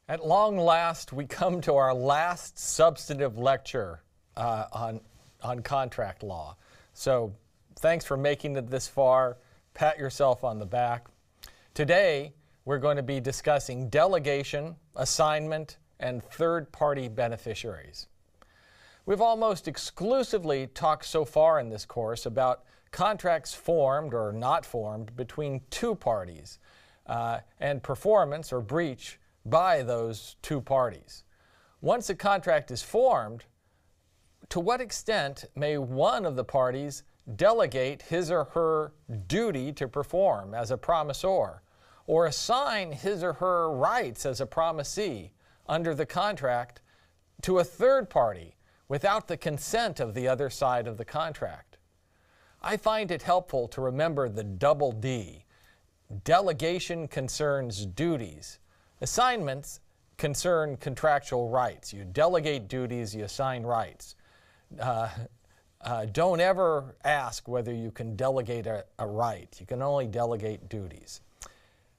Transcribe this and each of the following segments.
At long last, we come to our last substantive lecture on contract law. So thanks for making it this far. Pat yourself on the back. Today, we're going to be discussing delegation, assignment, and third-party beneficiaries. We've almost exclusively talked so far in this course about contracts formed or not formed between two parties and performance or breach by those two parties. Once a contract is formed, to what extent may one of the parties delegate his or her duty to perform as a promisor, or assign his or her rights as a promisee under the contract to a third party without the consent of the other side of the contract? I find it helpful to remember the double D. Delegation concerns duties. Assignments concern contractual rights. You delegate duties, you assign rights. Don't ever ask whether you can delegate a right. You can only delegate duties.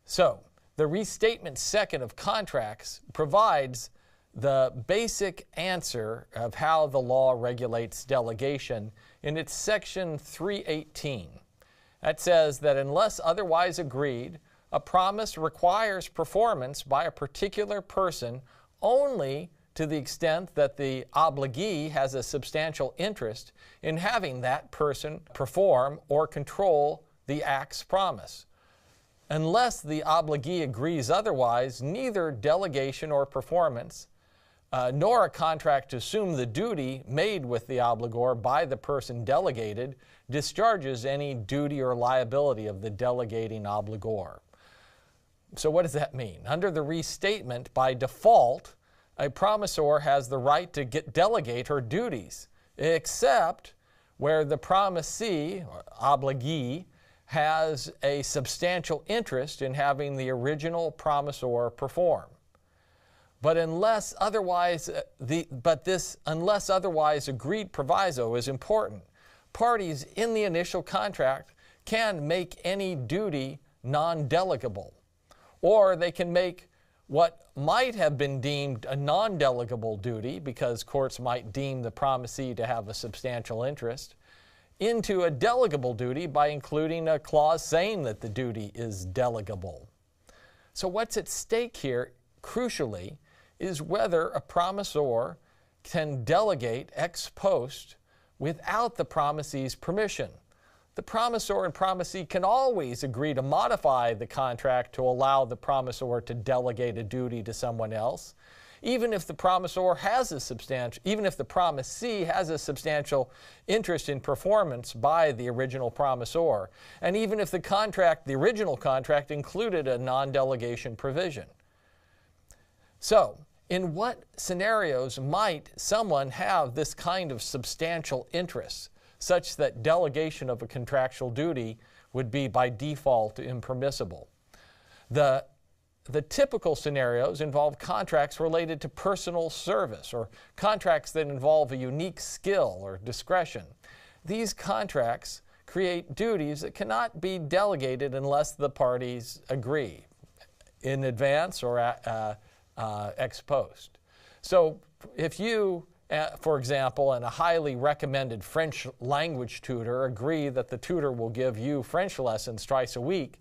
So, the Restatement Second of Contracts provides the basic answer of how the law regulates delegation in its section 318. That says that unless otherwise agreed, a promise requires performance by a particular person only to the extent that the obligee has a substantial interest in having that person perform or control the act's promise. Unless the obligee agrees otherwise, neither delegation or performance, nor a contract to assume the duty made with the obligor by the person delegated, discharges any duty or liability of the delegating obligor. So what does that mean? Under the restatement, by default, a promisor has the right to delegate her duties, except where the promisee, or obligee, has a substantial interest in having the original promisor perform. But unless otherwise, this unless otherwise agreed proviso is important. Parties in the initial contract can make any duty non-delegable, or they can make what might have been deemed a non-delegable duty, because courts might deem the promisee to have a substantial interest, into a delegable duty by including a clause saying that the duty is delegable. So what's at stake here, crucially, is whether a promisor can delegate ex post without the promisee's permission. The promisor and promisee can always agree to modify the contract to allow the promisor to delegate a duty to someone else, even if the promisor has a substantial, even if the promisee has a substantial interest in performance by the original promisor, and even if the original contract included a non-delegation provision. So, in what scenarios might someone have this kind of substantial interest, such that delegation of a contractual duty would be by default impermissible? The typical scenarios involve contracts related to personal service, or contracts that involve a unique skill or discretion. These contracts create duties that cannot be delegated unless the parties agree in advance or ex post. So if you, for example, and a highly recommended French language tutor agree that the tutor will give you French lessons twice a week,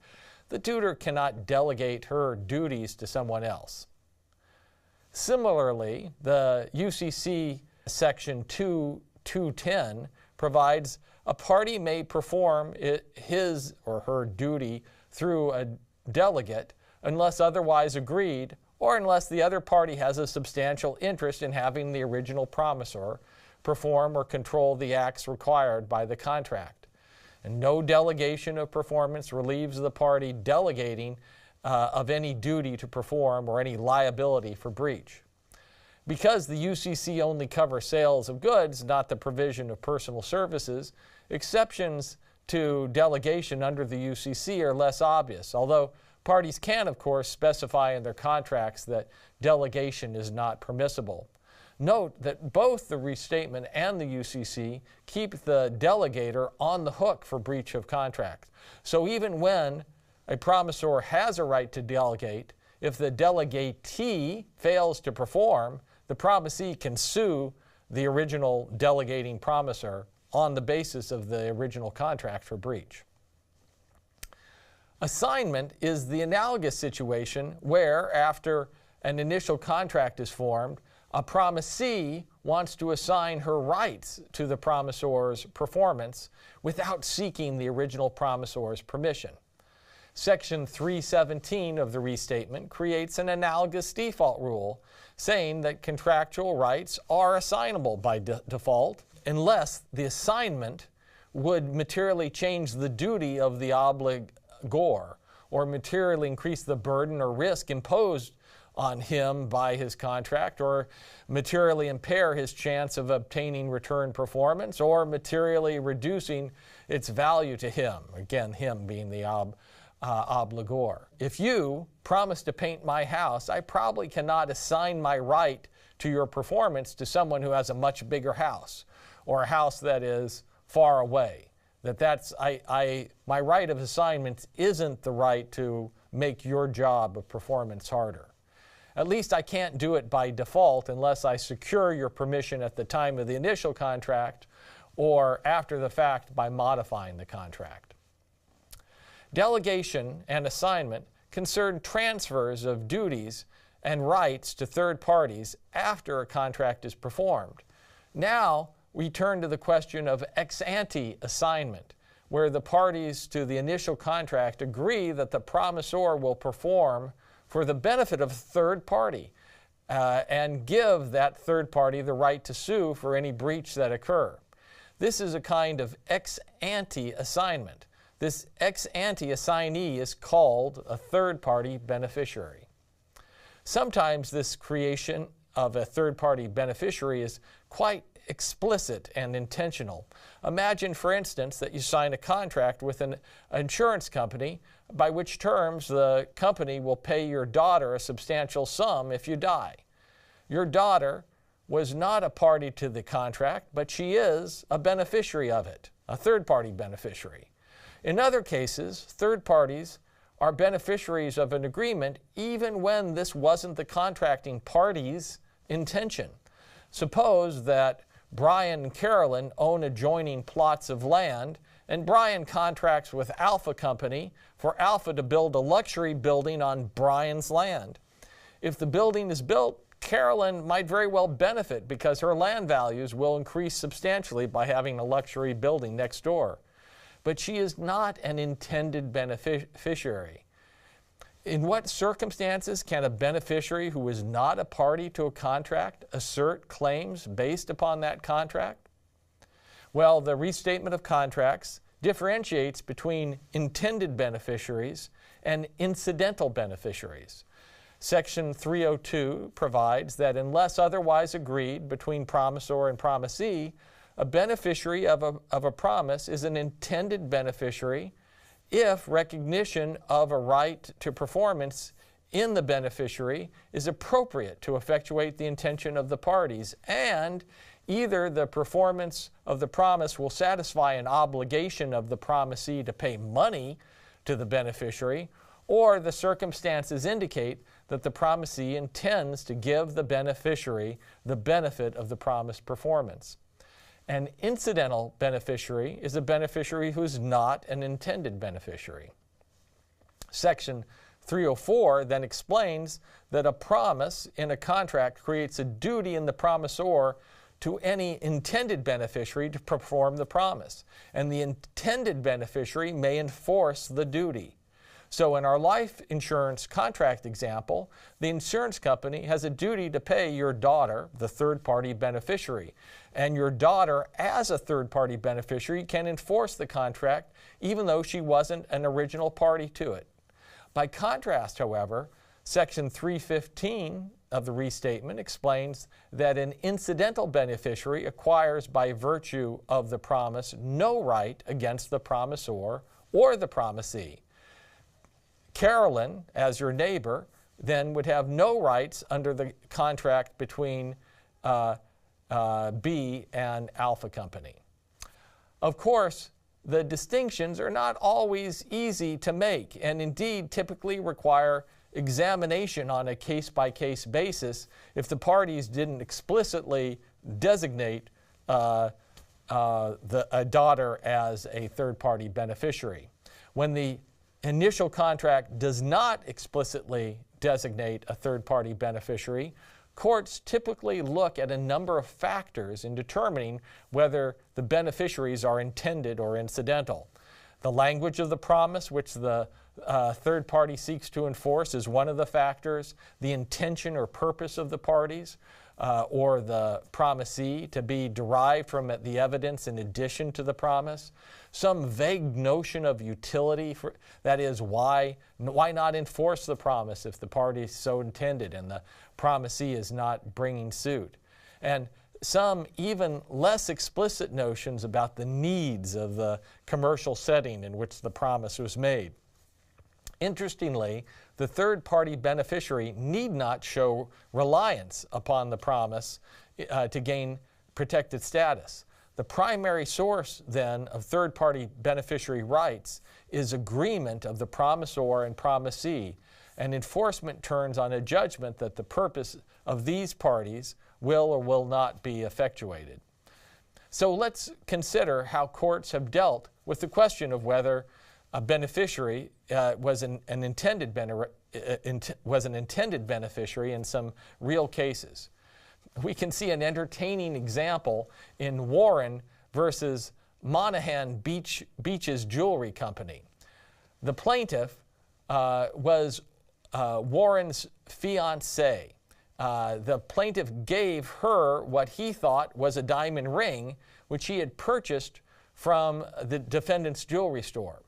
the tutor cannot delegate her duties to someone else. Similarly, the UCC section 210 provides a party may perform his or her duty through a delegate unless otherwise agreed, or unless the other party has a substantial interest in having the original promisor perform or control the acts required by the contract. And no delegation of performance relieves the party delegating of any duty to perform or any liability for breach. Because the UCC only covers sales of goods, not the provision of personal services, exceptions to delegation under the UCC are less obvious, although parties can, of course, specify in their contracts that delegation is not permissible. Note that both the restatement and the UCC keep the delegator on the hook for breach of contract. So even when a promisor has a right to delegate, if the delegatee fails to perform, the promisee can sue the original delegating promisor on the basis of the original contract for breach. Assignment is the analogous situation where, after an initial contract is formed, a promisee wants to assign her rights to the promisor's performance without seeking the original promisor's permission. Section 317 of the restatement creates an analogous default rule saying that contractual rights are assignable by default unless the assignment would materially change the duty of the obligor or materially increase the burden or risk imposed on him by his contract, or materially impair his chance of obtaining return performance, or materially reducing its value to him, again, him being the obligor. If you promise to paint my house, I probably cannot assign my right to your performance to someone who has a much bigger house, or a house that is far away. My right of assignment isn't the right to make your job of performance harder. At least I can't do it by default unless I secure your permission at the time of the initial contract or after the fact by modifying the contract. Delegation and assignment concern transfers of duties and rights to third parties after a contract is performed. Now we turn to the question of ex ante assignment, where the parties to the initial contract agree that the promisor will perform for the benefit of a third party and give that third party the right to sue for any breach that occur. This is a kind of ex ante assignment. This ex ante assignee is called a third party beneficiary. Sometimes this creation of a third party beneficiary is quite explicit and intentional. Imagine, for instance, that you sign a contract with an insurance company by which terms the company will pay your daughter a substantial sum if you die. Your daughter was not a party to the contract, but she is a beneficiary of it, a third-party beneficiary. In other cases, third parties are beneficiaries of an agreement even when this wasn't the contracting party's intention. Suppose that Brian and Carolyn own adjoining plots of land, and Brian contracts with Alpha Company for Alpha to build a luxury building on Brian's land. If the building is built, Carolyn might very well benefit because her land values will increase substantially by having a luxury building next door. But she is not an intended beneficiary. In what circumstances can a beneficiary who is not a party to a contract assert claims based upon that contract? Well, the Restatement of Contracts differentiates between intended beneficiaries and incidental beneficiaries. Section 302 provides that unless otherwise agreed between promisor and promisee, a beneficiary of a promise is an intended beneficiary if recognition of a right to performance in the beneficiary is appropriate to effectuate the intention of the parties, and either the performance of the promise will satisfy an obligation of the promisee to pay money to the beneficiary, or the circumstances indicate that the promisee intends to give the beneficiary the benefit of the promised performance. An incidental beneficiary is a beneficiary who is not an intended beneficiary. Section 304 then explains that a promise in a contract creates a duty in the promisor to any intended beneficiary to perform the promise, and the intended beneficiary may enforce the duty. So in our life insurance contract example, the insurance company has a duty to pay your daughter, the third-party beneficiary, and your daughter, as a third-party beneficiary, can enforce the contract even though she wasn't an original party to it. By contrast, however, Section 315 of the Restatement explains that an incidental beneficiary acquires by virtue of the promise no right against the promisor or the promisee. Carolyn, as your neighbor, then would have no rights under the contract between B and Alpha Company. Of course, the distinctions are not always easy to make and indeed typically require examination on a case-by-case basis if the parties didn't explicitly designate a daughter as a third-party beneficiary. When the initial contract does not explicitly designate a third-party beneficiary, courts typically look at a number of factors in determining whether the beneficiaries are intended or incidental. The language of the promise, which the third party seeks to enforce, is one of the factors. The intention or purpose of the parties or the promisee to be derived from the evidence in addition to the promise. Some vague notion of utility, that is, why not enforce the promise if the party so intended and the promisee is not bringing suit. And some even less explicit notions about the needs of the commercial setting in which the promise was made. Interestingly, the third-party beneficiary need not show reliance upon the promise to gain protected status. The primary source, then, of third-party beneficiary rights is agreement of the promisor and promisee, and enforcement turns on a judgment that the purpose of these parties will or will not be effectuated. So let's consider how courts have dealt with the question of whether a beneficiary was an intended beneficiary in some real cases. We can see an entertaining example in Warren versus Monahan Beach's Jewelry Company. The plaintiff was Warren's fiancée. The plaintiff gave her what he thought was a diamond ring, which he had purchased from the defendant's jewelry store.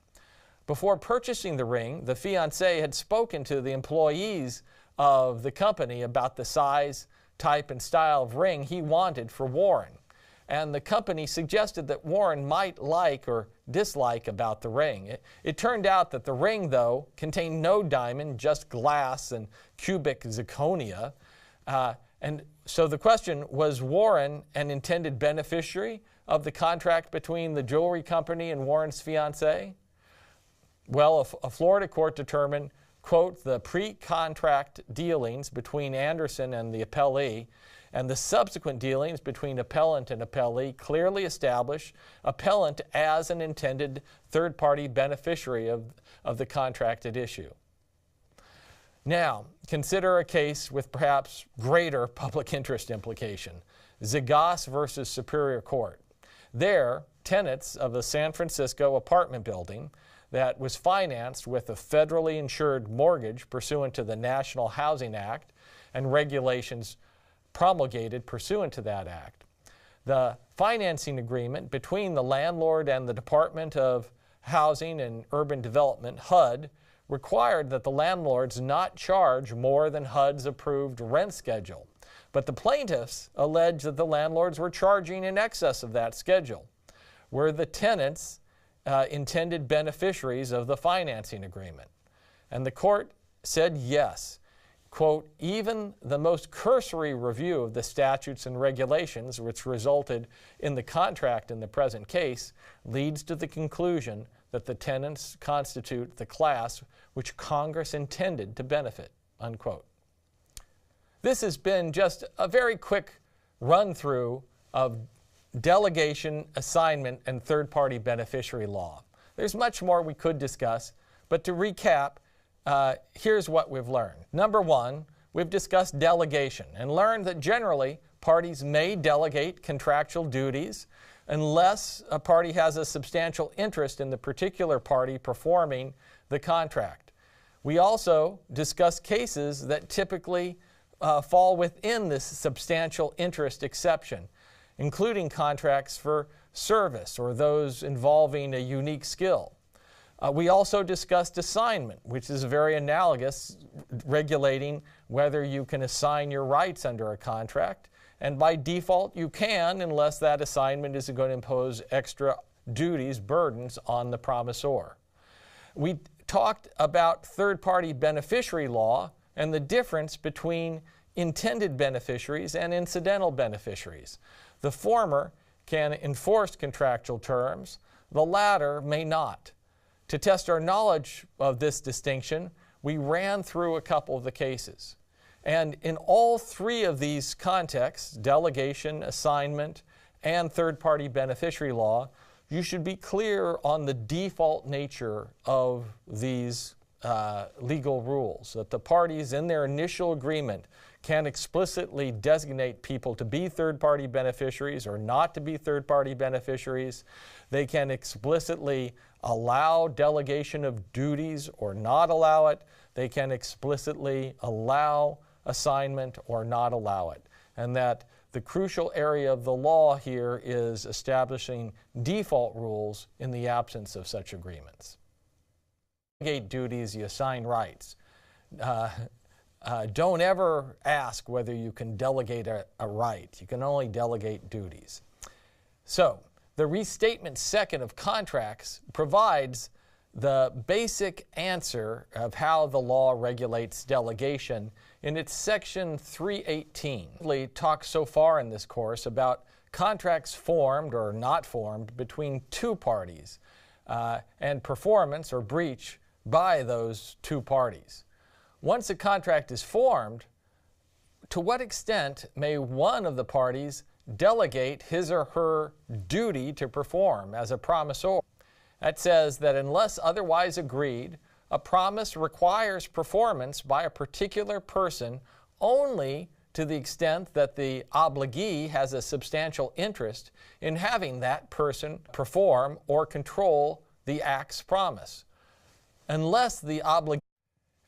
Before purchasing the ring, the fiancé had spoken to the employees of the company about the size, type, and style of ring he wanted for Warren. And the company suggested that Warren might like or dislike about the ring. It turned out that the ring, though, contained no diamond, just glass and cubic zirconia. And so the question, was Warren an intended beneficiary of the contract between the jewelry company and Warren's fiancée? Well, a Florida court determined, quote, the pre-contract dealings between Anderson and the appellee and the subsequent dealings between appellant and appellee clearly establish appellant as an intended third-party beneficiary of the contract at issue. Now, consider a case with perhaps greater public interest implication, Zagos versus Superior Court. There, tenants of a San Francisco apartment building that was financed with a federally insured mortgage pursuant to the National Housing Act and regulations promulgated pursuant to that act. The financing agreement between the landlord and the Department of Housing and Urban Development, HUD, required that the landlords not charge more than HUD's approved rent schedule. But the plaintiffs alleged that the landlords were charging in excess of that schedule. Were the tenants intended beneficiaries of the financing agreement? And the court said yes. Quote, even the most cursory review of the statutes and regulations which resulted in the contract in the present case leads to the conclusion that the tenants constitute the class which Congress intended to benefit, unquote. This has been just a very quick run-through of delegation, assignment, and third-party beneficiary law. There's much more we could discuss, but to recap, here's what we've learned. Number one, we've discussed delegation and learned that generally parties may delegate contractual duties unless a party has a substantial interest in the particular party performing the contract. We also discussed cases that typically fall within this substantial interest exception, including contracts for service or those involving a unique skill. We also discussed assignment, which is very analogous, regulating whether you can assign your rights under a contract. And by default, you can, unless that assignment is going to impose extra duties, burdens on the promisor. We talked about third-party beneficiary law and the difference between intended beneficiaries and incidental beneficiaries. The former can enforce contractual terms, the latter may not. To test our knowledge of this distinction, we ran through a couple of the cases. And in all three of these contexts, delegation, assignment, and third-party beneficiary law, you should be clear on the default nature of these legal rules, that the parties in their initial agreement can explicitly designate people to be third-party beneficiaries or not to be third-party beneficiaries. They can explicitly allow delegation of duties or not allow it. They can explicitly allow assignment or not allow it. And that the crucial area of the law here is establishing default rules in the absence of such agreements. Delegate duties, you assign rights. Don't ever ask whether you can delegate a right. You can only delegate duties. So, the Restatement Second of Contracts provides the basic answer of how the law regulates delegation in its section 318. We talked so far in this course about contracts formed or not formed between two parties and performance or breach by those two parties. Once a contract is formed, to what extent may one of the parties delegate his or her duty to perform as a promisor? That says that unless otherwise agreed, a promise requires performance by a particular person only to the extent that the obligee has a substantial interest in having that person perform or control the act's promise. Unless the obligee...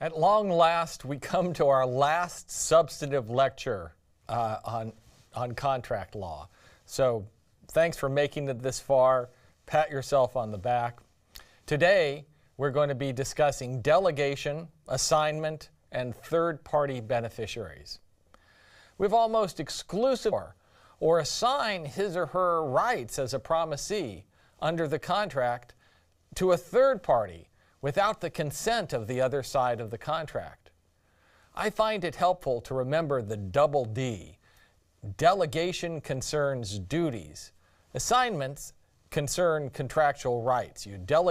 At long last, we come to our last substantive lecture on contract law. So thanks for making it this far. Pat yourself on the back. Today, we're going to be discussing delegation, assignment, and third-party beneficiaries. We've almost exclusively or assign his or her rights as a promisee under the contract to a third party without the consent of the other side of the contract. I find it helpful to remember the double D. Delegation concerns duties. Assignments concern contractual rights. You delegate